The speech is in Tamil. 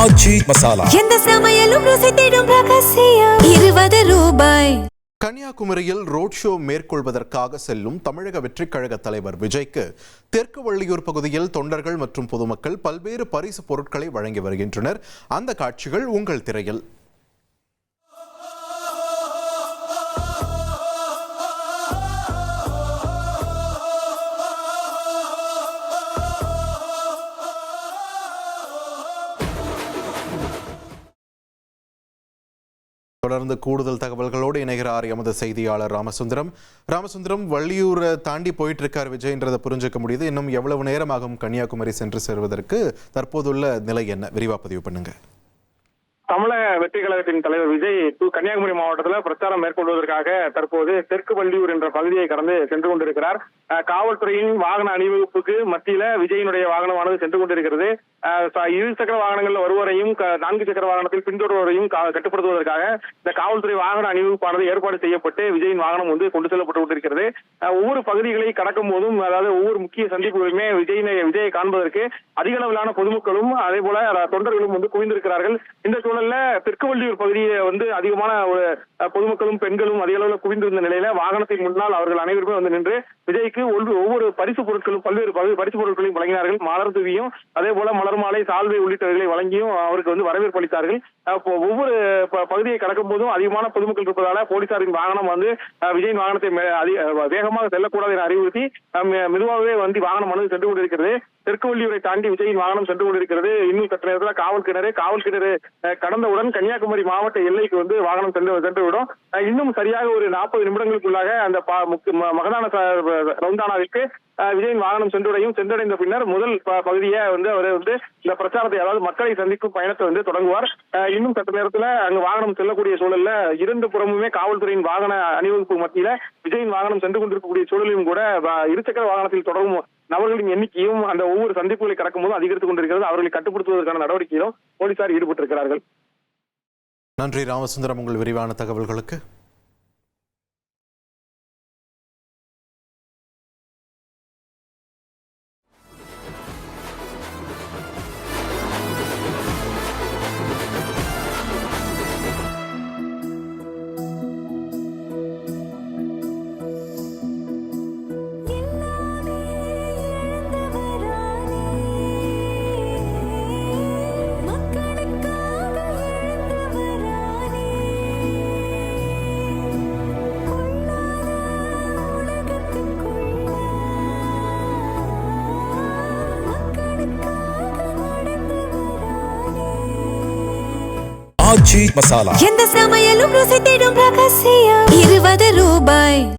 ஆச்சி மசாலா எந்த சமையலும் ருசி தேடும் ரகசியம் 20 ரூபாய். கன்னியாகுமரியில் ரோட் ஷோ மேற்கொள்வதற்காக செல்லும் தமிழக வெற்றிக் கழக தலைவர் விஜய்க்கு தெற்கு வள்ளியூர் பகுதியில் தொண்டர்கள் மற்றும் பொதுமக்கள் பல்வேறு பரிசு பொருட்களை வழங்கி வருகின்றனர். அந்த காட்சிகள் உங்கள் திரையில். தொடர்ந்து கூடுதல் தகவல்களோடு இணைகிறார் எமது செய்தியாளர் ராமசுந்தரம். வள்ளியூரை தாண்டி போயிட்டு இருக்கார் விஜய்ன்றதை புரிஞ்சுக்க முடியுது. இன்னும் எவ்வளவு நேரமாகும் கன்னியாகுமரி சென்று சேர்வதற்கு? தற்போதுள்ள நிலை என்ன? விரிவா பதிவு பண்ணுங்க. தமிழக வெற்றி கழகத்தின் தலைவர் விஜய் கன்னியாகுமரி மாவட்டத்தில் பிரச்சாரம் மேற்கொள்வதற்காக தற்போது தெற்கு வள்ளியூர் என்ற பகுதியை கடந்து சென்று கொண்டிருக்கிறார். காவல்துறையின் வாகன அணிவகுப்புக்கு மத்தியில விஜயினுடைய வாகனமானது சென்று கொண்டிருக்கிறது. இரு சக்கர வாகனங்கள் வருவரையும் 4 சக்கர வாகனத்தில் பின்தொடர்வரையும் கட்டுப்படுத்துவதற்காக இந்த காவல்துறை வாகன அணிவகுப்பானது ஏற்பாடு செய்யப்பட்டு விஜயின் வாகனம் கொண்டு செல்லப்பட்டு கொண்டிருக்கிறது. ஒவ்வொரு பகுதிகளை கடக்கும் போதும், அதாவது ஒவ்வொரு முக்கிய சந்திப்புகளுமே விஜயை காண்பதற்கு அதிக அளவிலான பொதுமக்களும் அதே போல தொண்டர்களும் குவிந்திருக்கிறார்கள். இந்த சூழல்ல தெற்கு வள்ளியூர் பகுதியை அதிகமான பொதுமக்களும் பெண்களும் அதிக அளவில் குவிந்திருந்த நிலையில வாகனத்தின் முன்னால் அவர்கள் அனைவருமே நின்று விஜய்க்கு ஒவ்வொரு பரிசு பொருட்களும் பல்வேறு பரிசு பொருட்களையும் வழங்கினார்கள். மலர் தூவியும் அதே போல மலர் மாலை, சால்வை உள்ளிட்டவர்களை வழங்கியும் அவருக்கு வரவேற்பு அளித்தார்கள். ஒவ்வொரு பகுதியை கடக்கும் போதும் அதிகமான பொதுமக்கள் இருப்பதால போலீசாரின் வாகனம் விஜயின் வாகனத்தை வேகமாக செல்லக்கூடாது என அறிவுறுத்தி மெதுவாகவே வாகனம் சென்று கொண்டிருக்கிறது. தெற்கு வள்ளியூரை தாண்டி விஜயின் வாகனம் சென்று கொண்டிருக்கிறது. இன்னும் சற்று நேரத்தில் காவல் கிணறு கடந்தவுடன் கன்னியாகுமரி மாவட்ட எல்லைக்கு வாகனம் சென்றுவிடும். இன்னும் சரியாக ஒரு 40 நிமிடங்களுக்குள்ளாக அந்த மகதான ரவுண்டானாவிற்கு விஜயின் வாகனம் சென்றடைந்த பின்னர் முதல் பகுதியை அவர் இந்த பிரச்சாரத்தை, அதாவது மக்களை சந்திக்கும் பயணத்தை தொடங்குவார். இன்னும் சற்று நேரத்தில் அங்கு வாகனம் செல்லக்கூடிய சூழல்ல 2 புறமுமே காவல்துறையின் வாகன அணிவகுப்பு மத்தியில விஜயின் வாகனம் சென்று கொண்டிருக்கக்கூடிய சூழலிலும் கூட இருசக்கர வாகனத்தில் தொடரும் நபர்களின் எண்ணிக்கையும் அந்த ஒவ்வொரு சந்திப்புகளை கடக்கும் போதும் அதிகரித்துக் கொண்டிருக்கிறது. அவர்களை கட்டுப்படுத்துவதற்கான நடவடிக்கையிலும் போலீசார் ஈடுபட்டிருக்கிறார்கள். நன்றி ராமசுந்தரம், உங்கள் விரிவான தகவல்களுக்கு. ஆச்சி மசாலா எந்த சமையலும் ருசி தேடும் ரகசியம் 20 ரூபாய்.